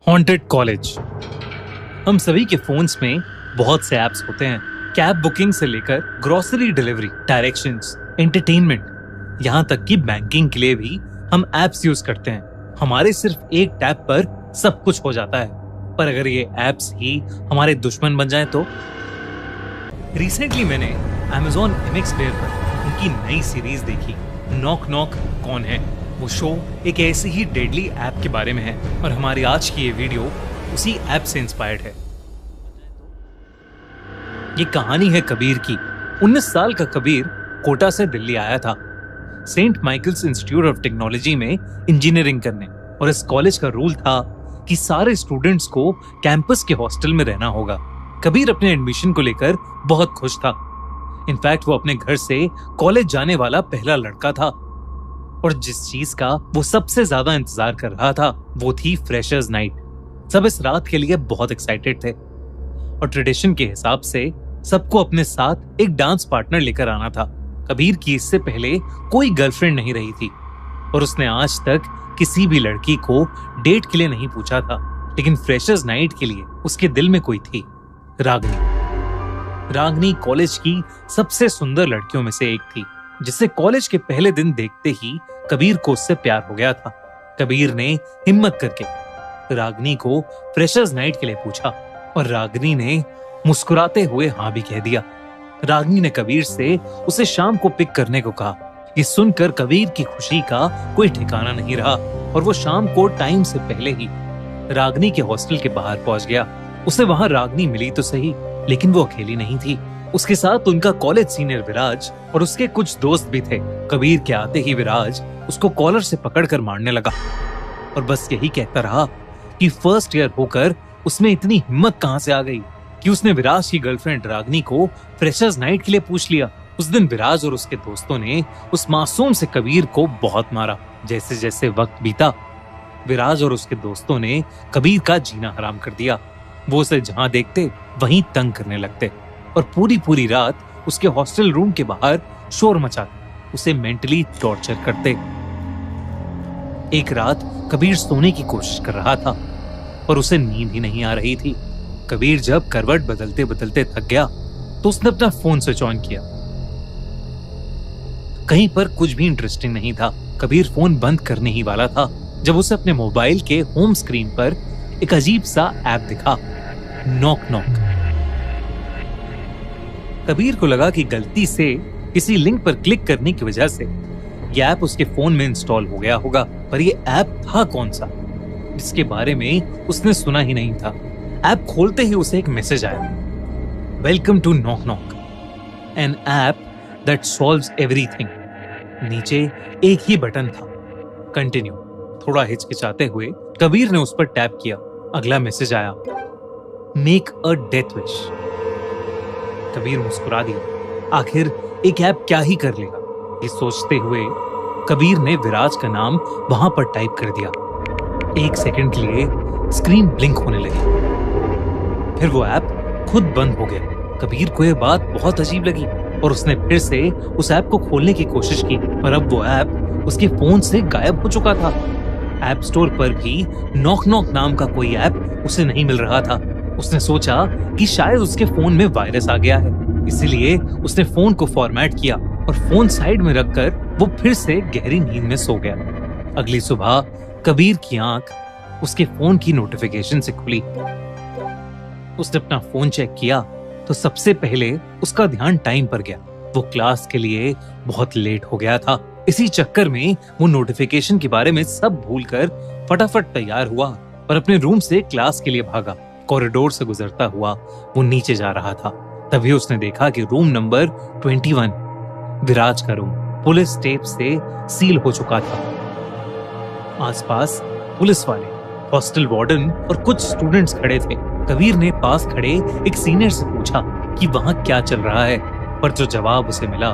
Haunted college. हम सभी के फोन्स में बहुत से ऐप्स होते हैं। कैब बुकिंग से लेकर ग्रोसरी डिलीवरी, डायरेक्शंस, एंटरटेनमेंट, यहाँ तक कि बैंकिंग के लिए भी हम ऐप्स यूज करते हैं। हमारे सिर्फ एक टैप पर सब कुछ हो जाता है। पर अगर ये ऐप्स ही हमारे दुश्मन बन जाएं तो? रिसेंटली मैंने Amazon MX Player पर उनकी नई सीरीज देखी, नॉक नॉक कौन है। वो शो एक ऐसी ही डेडली ऐप के बारे में है और हमारी आज की ये वीडियो उसी ऐप से इंस्पायर्ड है। ये कहानी है कबीर की। 19 साल का कबीर कोटा से दिल्ली आया था Saint Michael's Institute of Technology में इंजीनियरिंग करने, और इस कॉलेज का रूल था कि सारे स्टूडेंट्स को कैंपस के हॉस्टल में रहना होगा। कबीर अपने एडमिशन को लेकर बहुत खुश था। इनफैक्ट वो अपने घर से कॉलेज जाने वाला पहला लड़का था, और जिस चीज का वो सबसे ज्यादा इंतजार कर रहा था वो थी फ्रेशर्स नाइट। सब इस रात के लिए बहुत एक्साइटेड थे, और ट्रेडिशन के हिसाब से सबको अपने साथ एक डांस पार्टनर लेकर आना था। कबीर की इससे पहले कोई गर्लफ्रेंड नहीं रही थी, और उसने आज तक किसी भी लड़की को डेट के लिए नहीं पूछा था। लेकिन फ्रेशर्स नाइट के लिए उसके दिल में कोई थी, रागनी कॉलेज की सबसे सुंदर लड़कियों में से एक थी, जिसे कॉलेज के पहले दिन देखते ही कबीर को उससे प्यार हो गया था। कबीर ने हिम्मत करके रागनी को फ्रेशर्स नाइट के लिए पूछा, और रागनी ने मुस्कुराते हुए हाँ भी कह दिया। रागनी ने कबीर से उसे शाम को पिक करने को कहा। ये सुनकर कबीर की खुशी का कोई ठिकाना नहीं रहा, और वो शाम को टाइम से पहले ही रागनी के हॉस्टल के बाहर पहुंच गया। उसे वहां रागनी मिली तो सही, लेकिन वो अकेली नहीं थी। उसके साथ उनका कॉलेज सीनियर विराज और उसके कुछ दोस्त भी थे। कबीर के आते ही विराज उसको कॉलर से पकड़कर मारने लगा, और बस यही कहता रहा कि फर्स्ट ईयर होकर उसमें इतनी हिम्मत कहां से आ गई कि उसने विराज की गर्लफ्रेंड रागनी को फ्रेशर्स नाइट के लिए पूछ लिया। उस दिन विराज और उसके दोस्तों ने उस मासूम से कबीर को बहुत मारा। जैसे जैसे वक्त बीता, विराज और उसके दोस्तों ने कबीर का जीना हराम कर दिया। वो उसे जहां देखते वहीं तंग करने लगते, और पूरी रात उसके हॉस्टल रूम के बाहर शोर मचाते, उसे मेंटली टॉर्चर करते। एक रात कबीर सोने की कोशिश कर रहा था, पर उसे नींद ही नहीं आ रही थी। कबीर जब करवट बदलते बदलते थक गया तो उसने अपना फोन स्विच ऑन किया। कहीं पर कुछ भी इंटरेस्टिंग नहीं था। कबीर फोन बंद करने ही वाला था जब उसे अपने मोबाइल के होम स्क्रीन पर एक अजीब सा ऐप दिखा, नॉक नॉक। कबीर को लगा कि गलती से किसी लिंक पर क्लिक करने की वजह से यह ऐप उसके फोन में इंस्टॉल हो गया होगा। पर यह ऐप था कौन सा जिसके बारे में उसने सुना ही नहीं था। ऐप खोलते ही उसे एक मैसेज आया, welcome to knock knock, an app that solves everything. नीचे एक ही बटन था, कंटिन्यू। थोड़ा हिचकिचाते हुए कबीर ने उस पर टैप किया। अगला मैसेज आया, make a death wish. Kabir मुस्कुरा दिया। आखिर एक ऐप क्या ही कर लेगा, ये सोचते हुए कबीर ने विराज का नाम वहां पर टाइप कर दिया। एक सेकंड के लिए स्क्रीन ब्लिंक होने लगी, फिर वो ऐप खुद बंद हो गया। कबीर को यह बात बहुत अजीब लगी, और उसने फिर से उस ऐप को खोलने की कोशिश की, पर अब वो ऐप उसके फोन से गायब हो चुका था। ऐप स्टोर पर भी नॉक नॉक नाम का कोई ऐप उसे नहीं मिल रहा था। उसने सोचा कि शायद उसके फोन में वायरस आ गया है, इसीलिए उसने फोन को फॉर्मेट किया और फोन साइड में रखकर वो फिर से गहरी नींद में सो गया। अगली सुबह कबीर की आंख उसके फोन की नोटिफिकेशन से खुली। उसने अपना फोन चेक किया तो सबसे पहले उसका ध्यान टाइम पर गया। वो क्लास के लिए बहुत लेट हो गया था। इसी चक्कर में वो नोटिफिकेशन के बारे में सब भूलकर फटाफट तैयार हुआ और अपने रूम से क्लास के लिए भागा। कॉरिडोर से गुजरता हुआ वो नीचे जा रहा था। तभी उसने देखा कि रूम नंबर 21, विराज का रूम, पुलिस टेप से सील हो चुका था। आसपास पुलिस वाले, हॉस्टल वार्डन और कुछ स्टूडेंट्स खड़े थे। कबीर ने पास खड़े एक सीनियर से पूछा कि वहां क्या चल रहा है, पर जो जवाब उसे मिला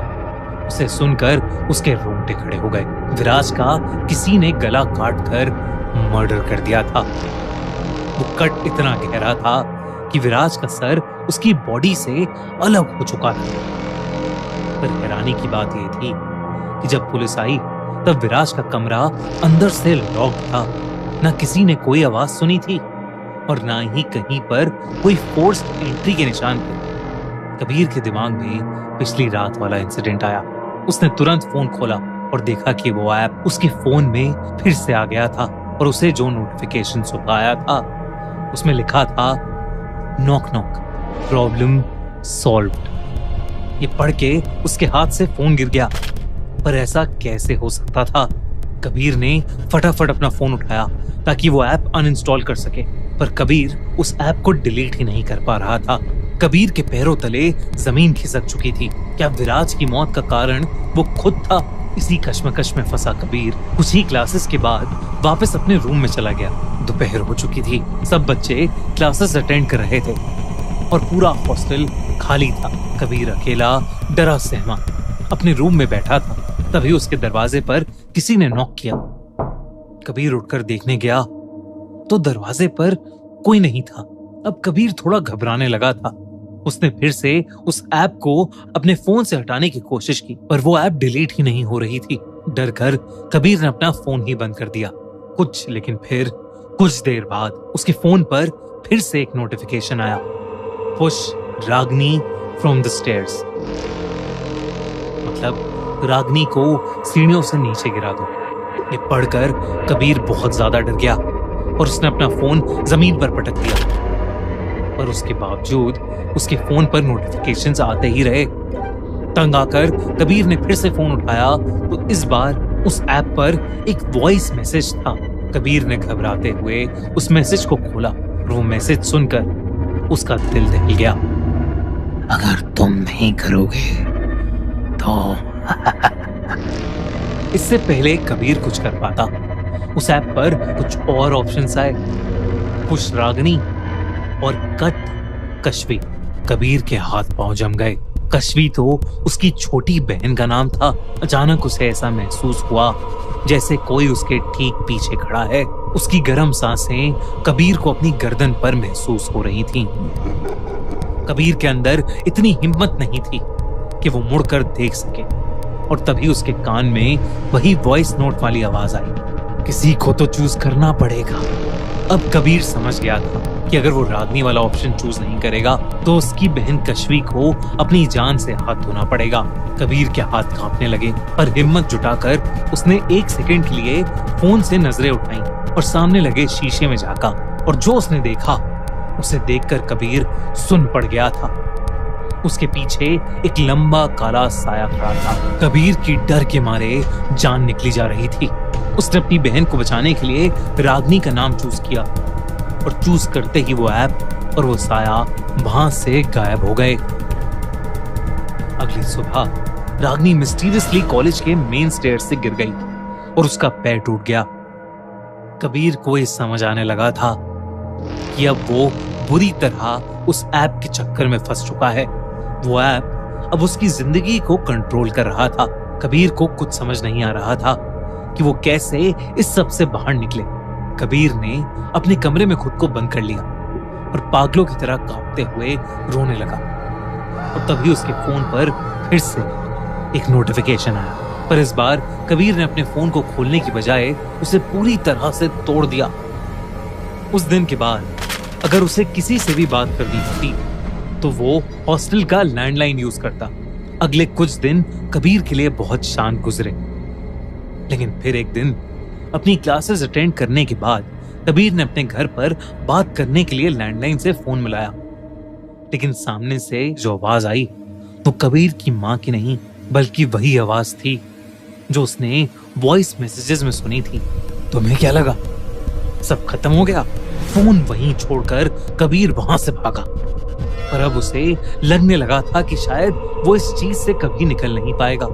उसे सुनकर उसके रोंगटे खड़े हो गए। विराज का किसी ने गला काट कर मर्डर कर दिया था। वो कट इतना गहरा था कि विराज का सर उसकी बॉडी से अलग हो चुका था। पर हैरानी की बात यह थी कि जब पुलिस आई तब विराज का कमरा अंदर से लॉक था। न किसी ने कोई आवाज सुनी थी और ना ही कहीं पर कोई फोर्स्ड एंट्री के निशान थे। कबीर के दिमाग में पिछली रात वाला इंसिडेंट आया। उसने तुरंत फोन खोला और देखा कि वो ऐप उसके फोन में फिर से आ गया था और उसे जो नोटिफिकेशन सुबह आया था उसमें लिखा था नॉक नॉक, प्रॉब्लम सॉल्व्ड। ये पढ़ के उसके हाथ से फोन गिर गया। पर ऐसा कैसे हो सकता था? कबीर ने फटाफट अपना फोन उठाया ताकि वो ऐप अनइंस्टॉल कर सके, पर कबीर उस ऐप को डिलीट ही नहीं कर पा रहा था। कबीर के पैरों तले जमीन खिसक चुकी थी। क्या विराज की मौत का कारण वो खुद था? इसी कश्मकश में फंसा कबीर कुछ ही क्लासेस के बाद वापस अपने रूम में चला गया। दोपहर हो चुकी थी। सब बच्चे क्लासेस अटेंड कर रहे थे और पूरा हॉस्टल खाली था। कबीर अकेला डरा सहमा अपने रूम में बैठा था। तभी उसके दरवाजे पर किसी ने नॉक किया। कबीर उठकर देखने गया तो दरवाजे पर कोई नहीं था। अब कबीर थोड़ा घबराने लगा था। उसने फिर से उस ऐप को अपने फोन से हटाने की कोशिश की, पर वो ऐप डिलीट ही नहीं हो रही थी। डर कर कबीर ने अपना फोन ही बंद कर दिया। लेकिन फिर कुछ देर बाद उसके फोन पर फिर से एक नोटिफिकेशन आया, push Ragini from the stairs. मतलब रागनी को सीढ़ियों से नीचे गिरा दो। ये पढ़कर कबीर बहुत ज्यादा डर गया और उसने अपना फोन जमीन पर पटक दिया। पर उसके बावजूद उसके फोन पर नोटिफिकेशंस आते ही रहे। तंग आकर कबीर ने फिर से फोन उठाया तो इस बार उस ऐप पर एक वॉइस मैसेज था। कबीर ने घबराते हुए उस मैसेज को खोला और वो मैसेज सुनकर उसका दिल दहल गया। अगर तुम नहीं करोगे तो इससे पहले कबीर कुछ कर पाता, उस ऐप पर कुछ और ऑप्शंस आए, पुश रागनी और कट कश्वी। कबीर के हाथ पांव जम गए। कश्वी तो उसकी छोटी बहन का नाम था। अचानक उसे ऐसा महसूस हुआ जैसे कोई उसके ठीक पीछे खड़ा है। उसकी गर्म सांसें कबीर को अपनी गर्दन पर महसूस हो रही थीं। कबीर के अंदर इतनी हिम्मत नहीं थी कि वो मुड़कर देख सके और तभी उसके कान में वही वॉइस नोट वाली आवाज आई, किसी को तो चूज करना पड़ेगा। अब कबीर समझ गया था कि अगर वो रागनी वाला ऑप्शन चूज नहीं करेगा तो उसकी बहन कश्वी को अपनी जान से हाथ धोना पड़ेगा। कबीर के हाथ कांपने लगे, पर हिम्मत जुटाकर उसने एक सेकंड के लिए फोन से नजरें उठाई और सामने लगे शीशे में झांका और जो उसने देखा उसे देखकर कबीर सुन पड़ गया था। उसके पीछे एक लंबा काला साया खड़ा था। कबीर की डर के मारे जान निकली जा रही थी। उसने अपनी बहन को बचाने के लिए रागनी का नाम चूज किया और चूज करते ही वो ऐप और वो साया वहां से गायब हो गए। अगली सुबह रागनी मिस्टीरियसली कॉलेज के मेन स्टेयर से गिर गई और उसका पैर टूट गया। कबीर को ये समझ आने लगा था कि अब वो बुरी तरह उस ऐप के चक्कर में फंस चुका है। वो ऐप अब उसकी जिंदगी को कंट्रोल कर रहा था। कबीर को कुछ समझ नहीं आ रहा था कि वो कैसे इस सब से बाहर निकले। कबीर ने अपने कमरे में खुद को बंद कर लिया और पागलों की तरह कांपते हुए रोने लगा। और तभी उसके फोन पर फिर से एक नोटिफिकेशन आया, पर इस बार कबीर ने अपने फोन को खोलने की बजाय उसे पूरी तरह से तोड़ दिया। उस दिन के बाद अगर उसे किसी से भी बात करनी होती तो वो हॉस्टल का लैंडलाइन यूज करता। अगले कुछ दिन कबीर के लिए बहुत शांत गुजरे, लेकिन फिर एक दिन अपनी क्लासेस अटेंड करने के बाद कबीर ने अपने घर पर बात करने के लिए लैंडलाइन से फोन मिलाया। लेकिन सामने से जो आवाज आई वो कबीर की माँ की नहीं बल्कि वही आवाज थी जो उसने वॉइस मैसेजेस में सुनी थी। तुम्हें क्या लगा सब खत्म हो गया? फोन वहीं छोड़कर कबीर वहां से भागा, पर अब उसे लगने लगा था कि शायद वो इस चीज से कभी निकल नहीं पाएगा।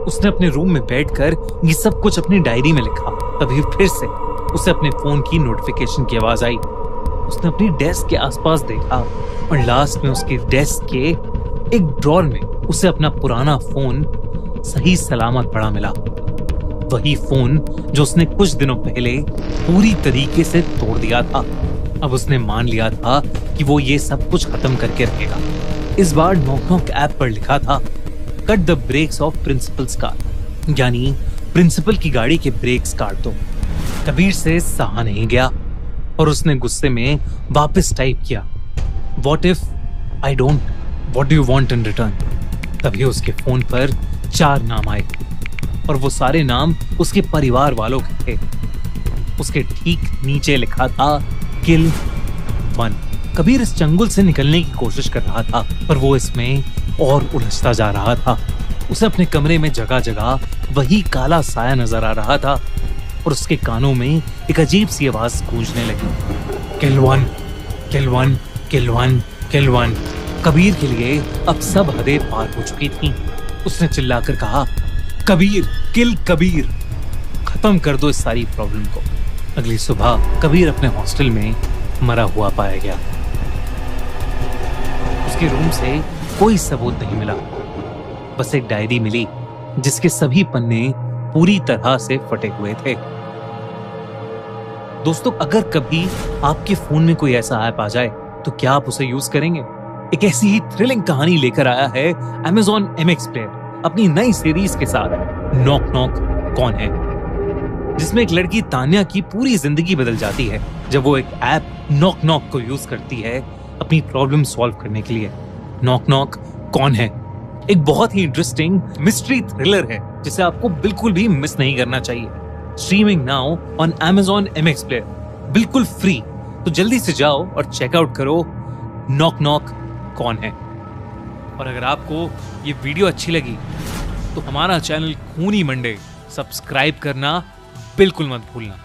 उसने अपने रूम में बैठकर ये सब कुछ अपनी डायरी में लिखा। तभी फिर से उसे अपने फोन की नोटिफिकेशन की आवाज आई। उसने अपनी डेस्क के आसपास देखा और लास्ट में उसके डेस्क के एक ड्रॉर में उसे अपना पुराना फोन सही सलामत पड़ा मिला। वही फोन जो उसने कुछ दिनों पहले पूरी तरीके से तोड़ दिया था। अब उसने मान लिया था कि वो ये सब कुछ खत्म करके रखेगा। इस बार नॉक नॉक ऐप पर लिखा था cut the brakes of principal's car, यानी प्रिंसिपल की गाड़ी के ब्रेक्स काट दो। कबीर से सहा नहीं गया। और उसने गुस्से में वापस टाइप किया, What if I don't? What do you want in return? तभी उसके फोन पर 4 नाम आए और वो सारे नाम उसके परिवार वालों के थे। उसके ठीक नीचे लिखा था किल 1। कबीर इस चंगुल से निकलने की कोशिश कर रहा था, पर वो इसमें और उलझता जा रहा था। उसे अपने कमरे में जगह जगह वही काला साया नजर आ रहा था और उसके कानों में एक अजीब सी आवाज गूंजने लगी, किल 1, किल 1, किल 1, किल 1। कबीर के लिए अब सब हदें पार हो चुकी थीं। उसने चिल्लाकर कहा, कबीर, किल कबीर, खत्म कर दो इस सारी प्रॉब्लम को। अगली सुबह कबीर अपने हॉस्टल में मरा हुआ पाया गया। उसके रूम से कोई सबूत नहीं मिला, बस एक डायरी मिली जिसके सभी पन्ने पूरी तरह से फटे हुए थे। दोस्तों, अगर कभी आपके फोन में कोई ऐसा ऐप आ जाए तो क्या आप उसे यूज करेंगे? एक ऐसी ही थ्रिलिंग कहानी लेकर आया है Amazon MX प्लेयर अपनी नई सीरीज के साथ, नॉक नॉक कौन है, जिसमें एक लड़की तान्या की पूरी जिंदगी बदल जाती है जब वो एक ऐप नॉक नॉक को यूज करती है अपनी प्रॉब्लम सॉल्व करने के लिए। नॉक नॉक कौन है एक बहुत ही इंटरेस्टिंग मिस्ट्री थ्रिलर है जिसे आपको बिल्कुल भी मिस नहीं करना चाहिए। Streaming now on Amazon MX player, बिल्कुल फ्री। तो जल्दी से जाओ और चेकआउट करो नॉक नॉक कौन है। और अगर आपको ये वीडियो अच्छी लगी तो हमारा चैनल खूनी मंडे सब्सक्राइब करना बिल्कुल मत भूलना।